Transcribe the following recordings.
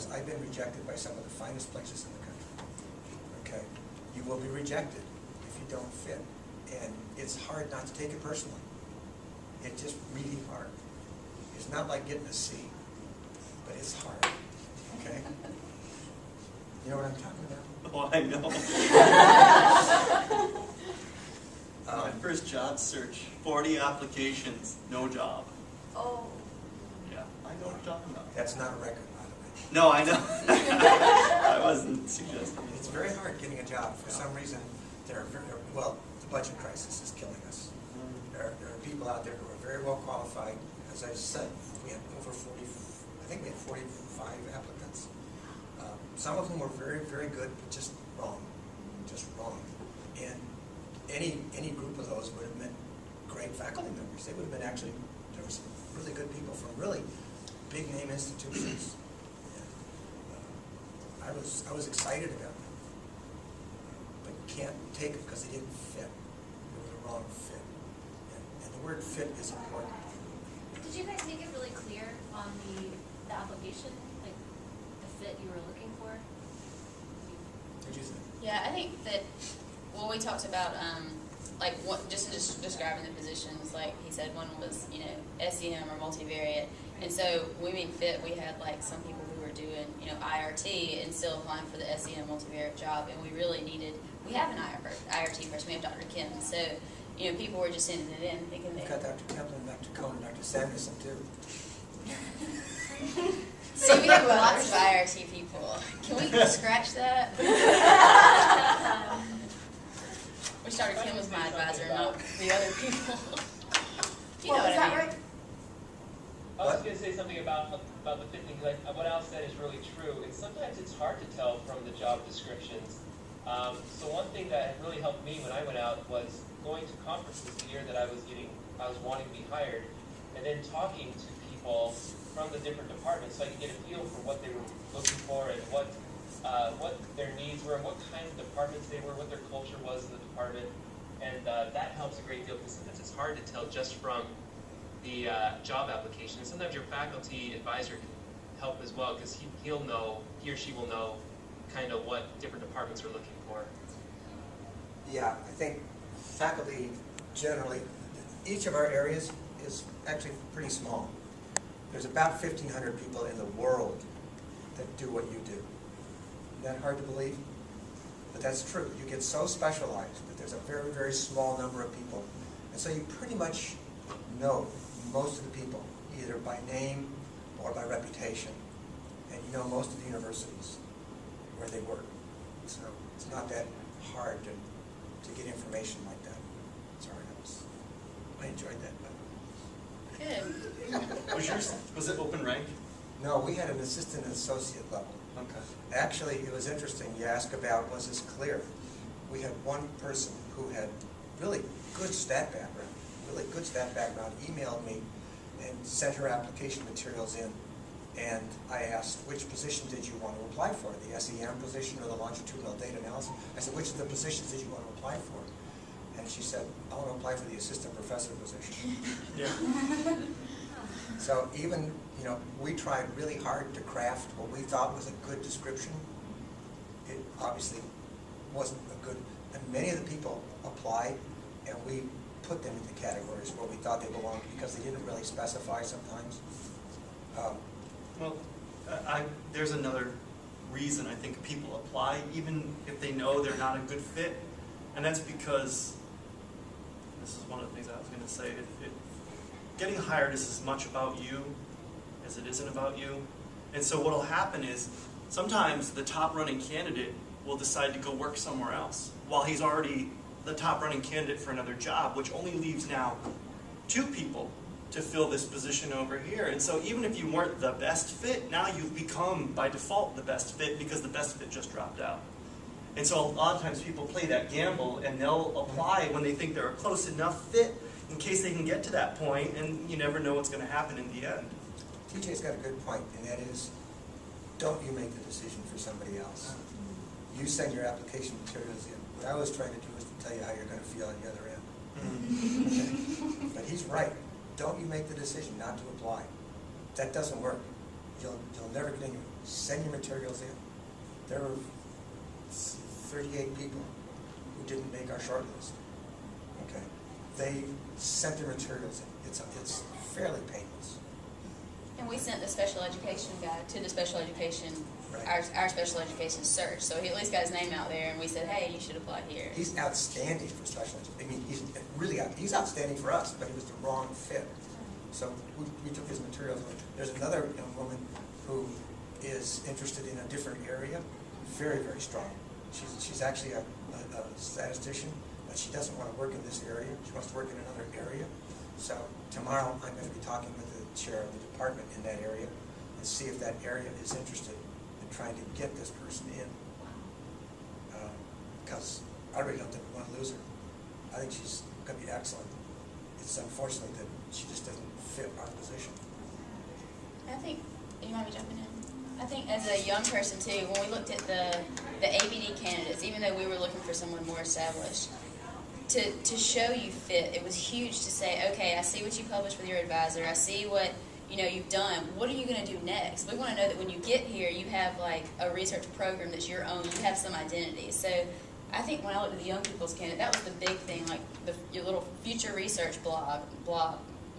because I've been rejected by some of the finest places in the country. Okay? You will be rejected if you don't fit. And it's hard not to take it personally. It's just really hard. It's not like getting a C, but it's hard. Okay? You know what I'm talking about? Oh, I know. My first job search, 40 applications, no job. Oh. Yeah, I know what you're talking about. That's not a record, by the way. No, I know. I wasn't suggesting. It's very hard getting a job. For some reason, well, the budget crisis is killing us. There are people out there who are very well qualified. As I said, we had over 40, I think we had 45 applicants. Some of them were very, very good, but just wrong. Just wrong. And any group of those would have been great faculty members. They would have been actually, there were some really good people from really big name institutions. And, I was excited about them, but can't take them because they didn't fit. They were the wrong fit. And the word fit is important. Did you guys make it really clear on the application, like the fit you were looking for? What'd you think? Yeah, I think that what we talked about, like just describing the positions, like he said, one was, you know, SEM or multivariate. And so we mean fit, we had like some people who were doing, you know, IRT and still applying for the SEM multivariate job, and we really needed, we have an IRT person, we have Dr. Kim, so, you know, people were just sending it in thinking We've they... got Dr. Kaplan, Dr. Cohen, Dr. Samuelson too. See, we have lots of IRT people. Can we scratch that? Wish Dr. Kim was my advisor, not the other people. You know what I mean? Right? I was going to say something about the fit thing, because what Al said is really true. Sometimes it's hard to tell from the job descriptions. So one thing that really helped me when I went out was going to conferences the year that I was wanting to be hired, and then talking to people from the different departments so I could get a feel for what they were looking for and what their needs were, and what kind of departments they were, what their culture was in the department. And that helps a great deal, because sometimes it's hard to tell just from the job application. And sometimes your faculty advisor can help as well, because he or she will know kind of what different departments are looking for. Yeah, I think faculty generally, each of our areas is actually pretty small. There's about 1,500 people in the world that do what you do. Isn't that hard to believe? But that's true. You get so specialized that there's a very, very small number of people. And so you pretty much know most of the people, either by name or by reputation. And you know most of the universities where they work. So it's not that hard to get information like that. Sorry, I enjoyed that. Good. Was it open rank? No, we had an assistant and associate level. Okay. Actually, it was interesting. You ask about, was this clear? We had one person who had really good stat background, emailed me and sent her application materials in. And I asked, which position did you want to apply for? The SEM position or the longitudinal data analysis? I said, which of the positions did you want to apply for? And she said, I want to apply for the assistant professor position. Yeah. So even, you know, we tried really hard to craft what we thought was a good description. It obviously wasn't a good, and many of the people applied, and we put them into categories where we thought they belonged because they didn't really specify sometimes. Well, there's another reason I think people apply, even if they know they're not a good fit, and that's because, this is one of the things I was going to say, getting hired is as much about you as it isn't about you. And so what will happen is, sometimes the top running candidate will decide to go work somewhere else, while he's already the top running candidate for another job, which only leaves now 2 people to fill this position over here. And so even if you weren't the best fit, now you've become, by default, the best fit because the best fit just dropped out. And so a lot of times people play that gamble, and they'll apply when they think they're a close enough fit in case they can get to that point, and you never know what's going to happen in the end. TJ's got a good point, and that is, don't you make the decision for somebody else. You send your application materials in. What I was trying to do is to tell you how you're going to feel on the other end. Okay? But he's right. Don't you make the decision not to apply. That doesn't work. You'll never get send your materials in. There were 38 people who didn't make our short list. Okay, they sent their materials in. It's fairly painless. And we sent the special education guy to the special education, Right. our special education search. So he at least got his name out there, and we said, hey, you should apply here. He's outstanding for special education. I mean, he's outstanding for us, but he was the wrong fit. So we took his materials away. There's another young woman who is interested in a different area, very, very strong. She's actually a statistician, but she doesn't want to work in this area. She wants to work in another area. So tomorrow I'm going to be talking with the chair of the department in that area and see if that area is interested in trying to get this person in. Because I really don't think we want to lose her. I think she's going to be excellent. It's unfortunate that she just doesn't fit our position. I think, you mind me jumping in? I think as a young person too, when we looked at the ABD candidates, even though we were looking for someone more established, to show you fit, it was huge to say, okay, I see what you published with your advisor, I see what you've done, what are you going to do next? We want to know that when you get here, you have like a research program that's your own, you have some identity. So I think when I looked at the young people's candidate, that was the big thing, like your little future research blog,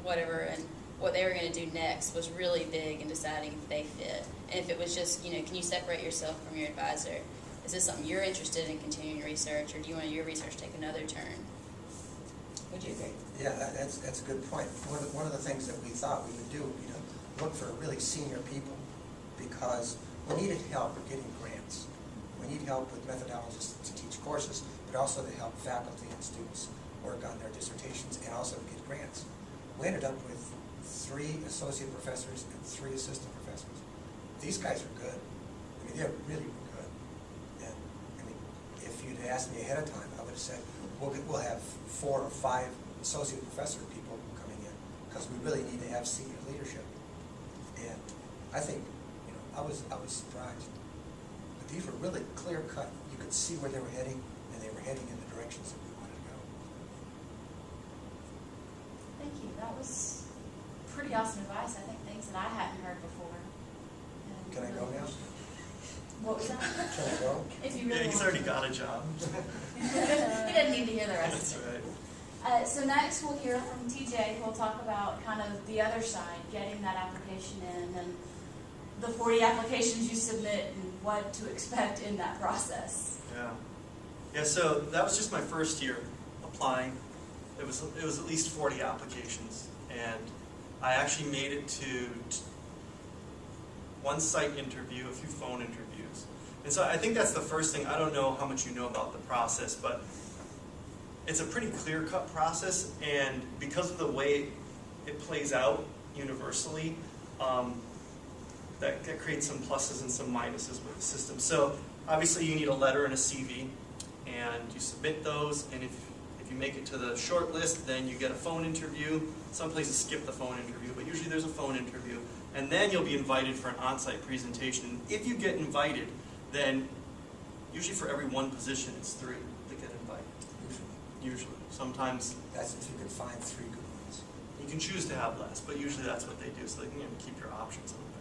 whatever, and what they were going to do next was really big in deciding if they fit. And if it was just, can you separate yourself from your advisor? Is this something you're interested in continuing research, or do you want your research to take another turn? Would you agree? Yeah, that's a good point. One of the things that we thought we would do, look for really senior people, because we needed help getting grants. We need help with methodologists to teach courses, but also to help faculty and students work on their dissertations and also to get grants. We ended up with 3 associate professors and 3 assistant professors. These guys are good. I mean, they're really good. And I mean, if you'd asked me ahead of time, I would have said, we'll have 4 or 5 associate professor people coming in, because we really need to have senior leadership. And I think, I was surprised. But these were really clear cut. You could see where they were heading, and they were heading in the directions that we wanted to go. Thank you. That was pretty awesome advice. I think things that I hadn't heard before. And Can I go now? What was that? Can I go? If you Yeah, really he's want already to. got a job. He doesn't need to hear the rest That's of it. right. So next we'll hear from TJ, who will talk about kind of the other side, getting that application in, and the 40 applications you submit and what to expect in that process. Yeah, so that was just my first year applying. It was at least 40 applications, and I actually made it to 1 site interview, a few phone interviews. And so I think that's the first thing. I don't know how much you know about the process, but it's a pretty clear-cut process, and because of the way it plays out universally, that creates some pluses and some minuses with the system. So obviously you need a letter and a CV, and you submit those, and if you make it to the short list, then you get a phone interview. Some places skip the phone interview, but usually there's a phone interview, and then you'll be invited for an on-site presentation. If you get invited, then usually for every 1 position, it's 3 that get invited. Usually. Sometimes That's if you could find 3 good ones. you can choose to have less, but usually that's what they do, so they can keep your options open.